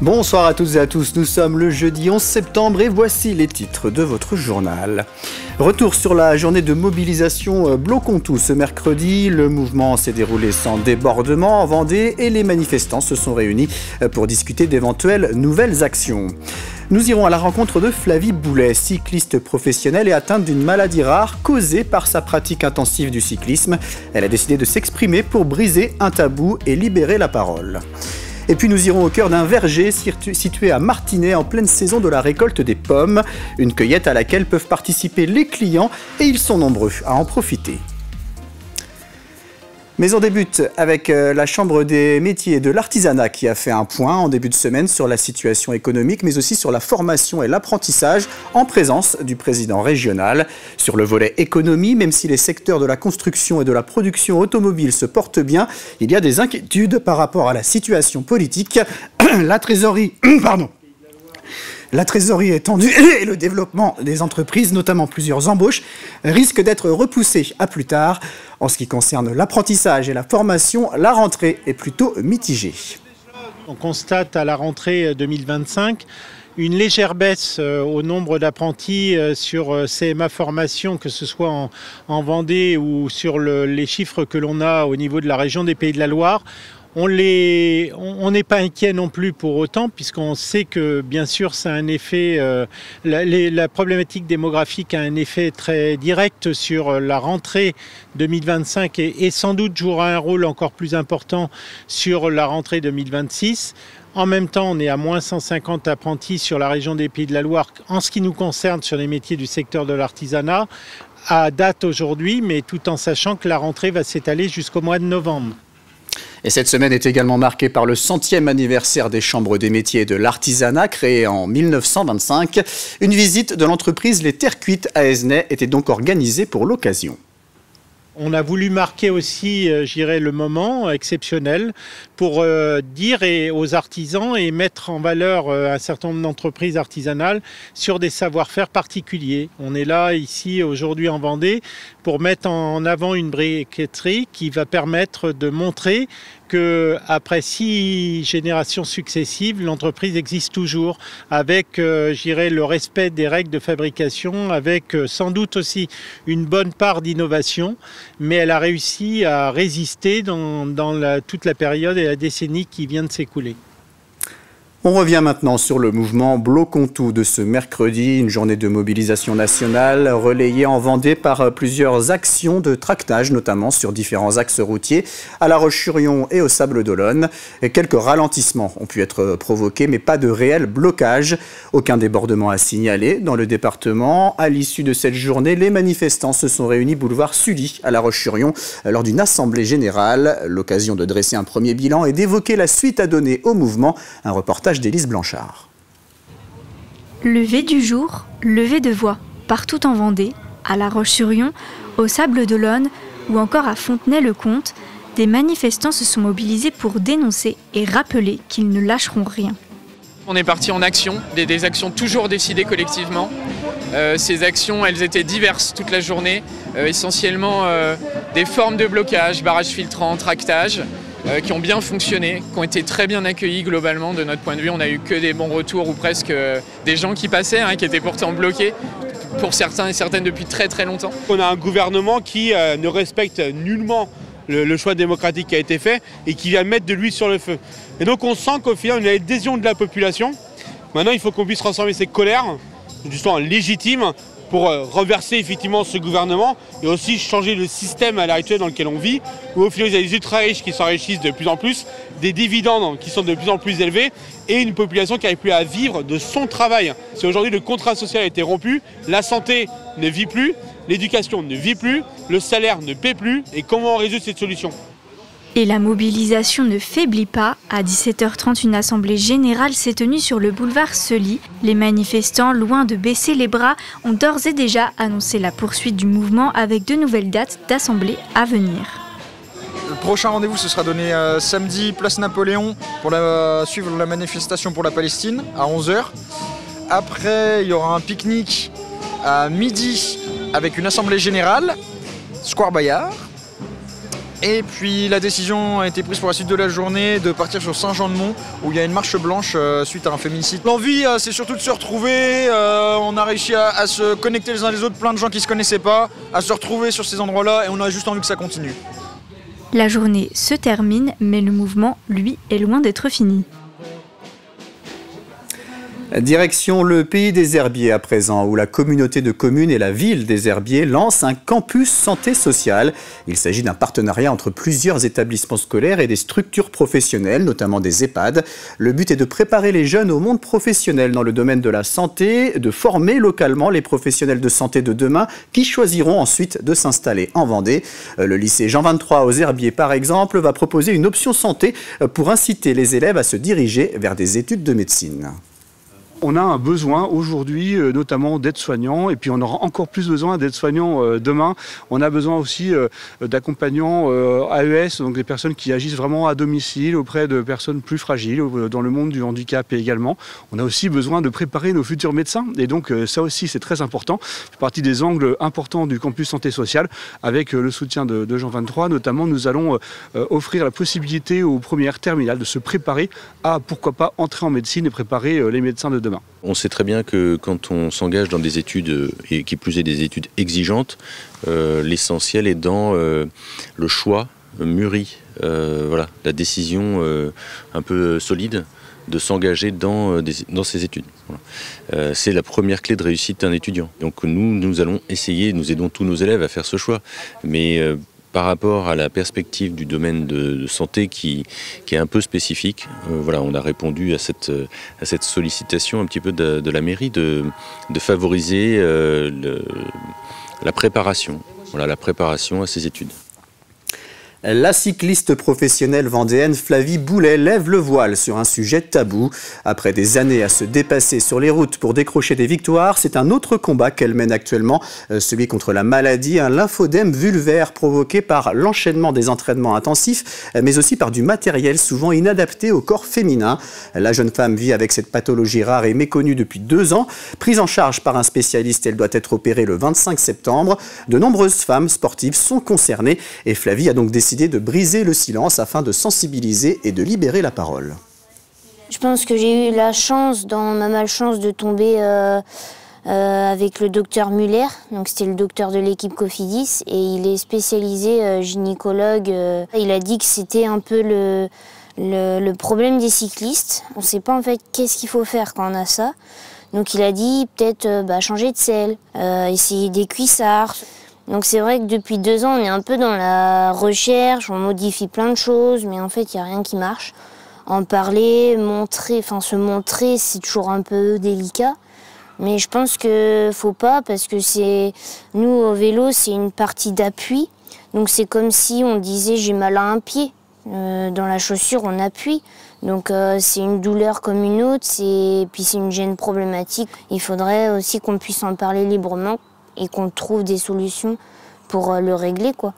Bonsoir à toutes et à tous, nous sommes le jeudi 11 septembre et voici les titres de votre journal. Retour sur la journée de mobilisation Bloquons tout ce mercredi. Le mouvement s'est déroulé sans débordement en Vendée et les manifestants se sont réunis pour discuter d'éventuelles nouvelles actions. Nous irons à la rencontre de Flavie Boulet, cycliste professionnelle et atteinte d'une maladie rare causée par sa pratique intensive du cyclisme. Elle a décidé de s'exprimer pour briser un tabou et libérer la parole. Et puis nous irons au cœur d'un verger situé à Martinez en pleine saison de la récolte des pommes. Une cueillette à laquelle peuvent participer les clients et ils sont nombreux à en profiter. Mais on débute avec la Chambre des métiers et de l'artisanat qui a fait un point en début de semaine sur la situation économique, mais aussi sur la formation et l'apprentissage en présence du président régional. Sur le volet économie, même si les secteurs de la construction et de la production automobile se portent bien, il y a des inquiétudes par rapport à la situation politique. La trésorerie, La trésorerie est tendue et le développement des entreprises, notamment plusieurs embauches, risque d'être repoussé à plus tard. En ce qui concerne l'apprentissage et la formation, la rentrée est plutôt mitigée. On constate à la rentrée 2025 une légère baisse au nombre d'apprentis sur CMA Formation, que ce soit en Vendée ou sur les chiffres que l'on a au niveau de la région des Pays de la Loire. On n'est pas inquiet non plus pour autant, puisqu'on sait que bien sûr ça a un effet, la problématique démographique a un effet très direct sur la rentrée 2025 et sans doute jouera un rôle encore plus important sur la rentrée 2026. En même temps, on est à moins 150 apprentis sur la région des Pays de la Loire en ce qui nous concerne sur les métiers du secteur de l'artisanat à date aujourd'hui, mais tout en sachant que la rentrée va s'étaler jusqu'au mois de novembre. Et cette semaine est également marquée par le 100e anniversaire des Chambres des métiers et de l'artisanat, créée en 1925. Une visite de l'entreprise Les Terres Cuites à Esnay était donc organisée pour l'occasion. On a voulu marquer aussi, je dirais, le moment exceptionnel pour dire aux artisans et mettre en valeur un certain nombre d'entreprises artisanales sur des savoir-faire particuliers. On est là, ici, aujourd'hui en Vendée, pour mettre en avant une briqueterie qui va permettre de montrer qu'après 6 générations successives, l'entreprise existe toujours avec, je dirais, le respect des règles de fabrication, avec sans doute aussi une bonne part d'innovation, mais elle a réussi à résister dans toute la période et la décennie qui vient de s'écouler. On revient maintenant sur le mouvement Bloquons tout de ce mercredi, une journée de mobilisation nationale relayée en Vendée par plusieurs actions de tractage, notamment sur différents axes routiers, à La Roche-sur-Yon et au Sables-d'Olonne. Quelques ralentissements ont pu être provoqués, mais pas de réel blocage. Aucun débordement à signaler dans le département. À l'issue de cette journée, les manifestants se sont réunis boulevard Sully à La Roche-sur-Yon lors d'une assemblée générale. L'occasion de dresser un premier bilan et d'évoquer la suite à donner au mouvement. Un reportage d'Élise Blanchard. Lever du jour, lever de voix, partout en Vendée, à La Roche-sur-Yon, au Sables-d'Olonne ou encore à Fontenay-le-Comte, des manifestants se sont mobilisés pour dénoncer et rappeler qu'ils ne lâcheront rien. On est parti en action, des actions toujours décidées collectivement. Ces actions, elles étaient diverses toute la journée, essentiellement des formes de blocage, barrages filtrants, tractage, qui ont bien fonctionné, qui ont été très bien accueillis globalement de notre point de vue. On n'a eu que des bons retours ou presque des gens qui passaient, qui étaient pourtant bloqués, pour certains et certaines depuis très très longtemps. On a un gouvernement qui ne respecte nullement le choix démocratique qui a été fait et qui vient mettre de l'huile sur le feu. Et donc on sent qu'au final, il y a une adhésion de la population. Maintenant, il faut qu'on puisse transformer ces colères, justement légitimes, pour renverser effectivement ce gouvernement et aussi changer le système à l'heure actuelle dans lequel on vit, où au final il y a des ultra riches qui s'enrichissent de plus en plus, des dividendes qui sont de plus en plus élevés et une population qui n'arrive plus à vivre de son travail. Si aujourd'hui le contrat social a été rompu, la santé ne vit plus, l'éducation ne vit plus, le salaire ne paie plus, et comment on résout cette solution ? Et la mobilisation ne faiblit pas. À 17h30, une assemblée générale s'est tenue sur le boulevard Sully. Les manifestants, loin de baisser les bras, ont d'ores et déjà annoncé la poursuite du mouvement avec de nouvelles dates d'assemblée à venir. Le prochain rendez-vous, ce sera donné samedi, place Napoléon, pour suivre la manifestation pour la Palestine, à 11h. Après, il y aura un pique-nique à midi avec une assemblée générale, Square Bayard. Et puis la décision a été prise pour la suite de la journée de partir sur Saint-Jean-de-Mont où il y a une marche blanche suite à un féminicide. L'envie c'est surtout de se retrouver, on a réussi à se connecter les uns les autres, plein de gens qui ne se connaissaient pas, à se retrouver sur ces endroits-là et on a juste envie que ça continue. La journée se termine, mais le mouvement, lui, est loin d'être fini. Direction le pays des herbiers à présent, où la communauté de communes et la ville des herbiers lancent un campus santé sociale. Il s'agit d'un partenariat entre plusieurs établissements scolaires et des structures professionnelles, notamment des EHPAD. Le but est de préparer les jeunes au monde professionnel dans le domaine de la santé, de former localement les professionnels de santé de demain qui choisiront ensuite de s'installer en Vendée. Le lycée Jean 23 aux Herbiers, par exemple, va proposer une option santé pour inciter les élèves à se diriger vers des études de médecine. On a un besoin aujourd'hui, notamment d'aides-soignants, et puis on aura encore plus besoin d'aides-soignants demain. On a besoin aussi d'accompagnants AES, donc des personnes qui agissent vraiment à domicile auprès de personnes plus fragiles, dans le monde du handicap également. On a aussi besoin de préparer nos futurs médecins, et donc ça aussi c'est très important. Ça fait partie des angles importants du campus santé sociale. Avec le soutien de Jean 23, notamment, nous allons offrir la possibilité aux premières terminales de se préparer à, pourquoi pas, entrer en médecine et préparer les médecins de demain. On sait très bien que quand on s'engage dans des études, et qui plus est des études exigeantes, l'essentiel est dans le choix mûri, voilà, la décision un peu solide de s'engager dans ces études. Voilà. C'est la première clé de réussite d'un étudiant. Donc nous allons essayer, nous aidons tous nos élèves à faire ce choix. Mais par rapport à la perspective du domaine de santé qui est un peu spécifique, voilà, on a répondu à cette sollicitation un petit peu de la mairie de favoriser la préparation, voilà, la préparation à ces études. La cycliste professionnelle vendéenne Flavie Boulet lève le voile sur un sujet tabou. Après des années à se dépasser sur les routes pour décrocher des victoires, c'est un autre combat qu'elle mène actuellement, celui contre la maladie, un lymphodème vulvaire provoqué par l'enchaînement des entraînements intensifs, mais aussi par du matériel souvent inadapté au corps féminin. La jeune femme vit avec cette pathologie rare et méconnue depuis 2 ans. Prise en charge par un spécialiste, elle doit être opérée le 25 septembre. De nombreuses femmes sportives sont concernées et Flavie a donc décidé de briser le silence afin de sensibiliser et de libérer la parole. Je pense que j'ai eu la chance, dans ma malchance, de tomber avec le docteur Muller. Donc c'était le docteur de l'équipe Cofidis et il est spécialisé gynécologue. Il a dit que c'était un peu le problème des cyclistes. On ne sait pas en fait qu'est-ce qu'il faut faire quand on a ça. Donc il a dit peut-être changer de selle, essayer des cuissards. Donc c'est vrai que depuis 2 ans, on est un peu dans la recherche, on modifie plein de choses, mais en fait, il n'y a rien qui marche. En parler, se montrer, c'est toujours un peu délicat. Mais je pense qu'il ne faut pas, parce que nous, au vélo, c'est une partie d'appui. Donc c'est comme si on disait « j'ai mal à un pied ». Dans la chaussure, on appuie. Donc c'est une douleur comme une autre, puis c'est une gêne problématique. Il faudrait aussi qu'on puisse en parler librement et qu'on trouve des solutions pour le régler, quoi.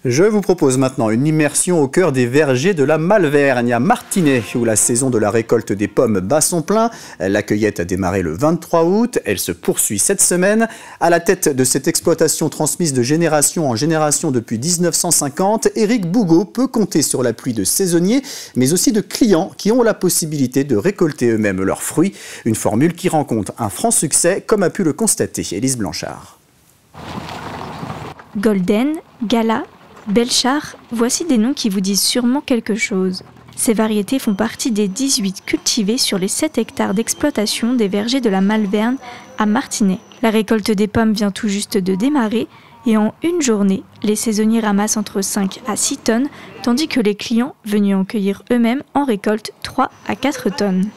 Je vous propose maintenant une immersion au cœur des vergers de la Malverne, à Martinez, où la saison de la récolte des pommes bat son plein. La cueillette a démarré le 23 août, elle se poursuit cette semaine. À la tête de cette exploitation transmise de génération en génération depuis 1950, Éric Bougot peut compter sur l'appui de saisonniers, mais aussi de clients qui ont la possibilité de récolter eux-mêmes leurs fruits. Une formule qui rencontre un franc succès, comme a pu le constater Élise Blanchard. Golden, Gala, Belchar, voici des noms qui vous disent sûrement quelque chose. Ces variétés font partie des 18 cultivées sur les 7 hectares d'exploitation des vergers de la Malverne à Martinez. La récolte des pommes vient tout juste de démarrer et en une journée, les saisonniers ramassent entre 5 à 6 tonnes, tandis que les clients venus en cueillir eux-mêmes en récoltent 3 à 4 tonnes.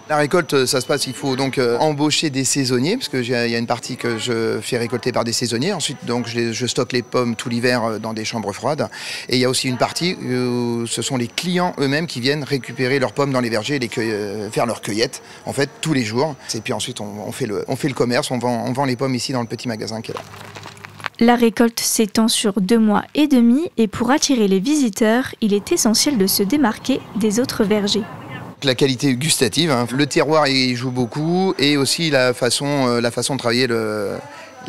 La récolte, ça se passe, il faut donc embaucher des saisonniers, parce qu'il y a une partie que je fais récolter par des saisonniers. Ensuite, donc, je stocke les pommes tout l'hiver dans des chambres froides. Et il y a aussi une partie où ce sont les clients eux-mêmes qui viennent récupérer leurs pommes dans les vergers et faire leur cueillette, en fait, tous les jours. Et puis ensuite, on fait le commerce, on vend les pommes ici dans le petit magasin qui est là. La récolte s'étend sur 2 mois et demi et pour attirer les visiteurs, il est essentiel de se démarquer des autres vergers. La qualité gustative, hein. Le terroir y joue beaucoup et aussi la façon de travailler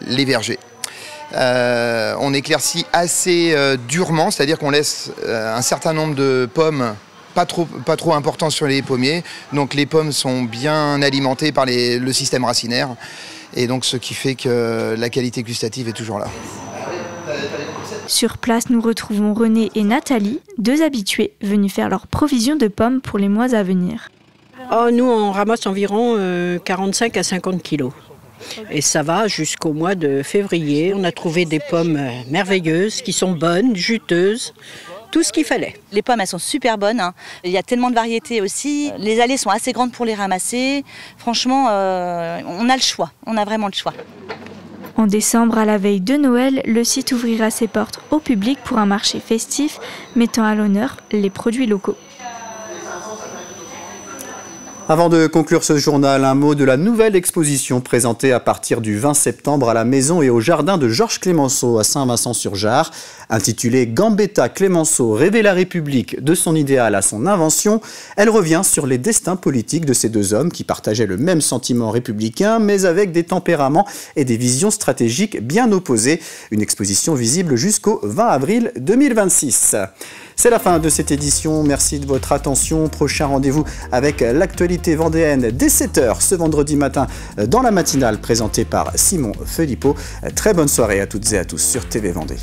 les vergers. On éclaircit assez durement, c'est-à-dire qu'on laisse un certain nombre de pommes pas trop importants sur les pommiers. Donc les pommes sont bien alimentées par le système racinaire. Et donc ce qui fait que la qualité gustative est toujours là. Sur place, nous retrouvons René et Nathalie, deux habitués venus faire leur provision de pommes pour les mois à venir. Oh, nous, on ramasse environ 45 à 50 kilos. Et ça va jusqu'au mois de février. On a trouvé des pommes merveilleuses, qui sont bonnes, juteuses, tout ce qu'il fallait. Les pommes, elles sont super bonnes, hein. Il y a tellement de variétés aussi. Les allées sont assez grandes pour les ramasser. Franchement, on a le choix, on a vraiment le choix. En décembre, à la veille de Noël, le site ouvrira ses portes au public pour un marché festif, mettant à l'honneur les produits locaux. Avant de conclure ce journal, un mot de la nouvelle exposition présentée à partir du 20 septembre à la maison et au jardin de Georges Clemenceau à Saint-Vincent-sur-Jard. Intitulée Gambetta Clemenceau rêver la République de son idéal à son invention, elle revient sur les destins politiques de ces deux hommes qui partageaient le même sentiment républicain mais avec des tempéraments et des visions stratégiques bien opposées. Une exposition visible jusqu'au 20 avril 2026. C'est la fin de cette édition, merci de votre attention. Prochain rendez-vous avec l'actualité vendéenne dès 7h ce vendredi matin dans la matinale présentée par Simon Philippot. Très bonne soirée à toutes et à tous sur TV Vendée.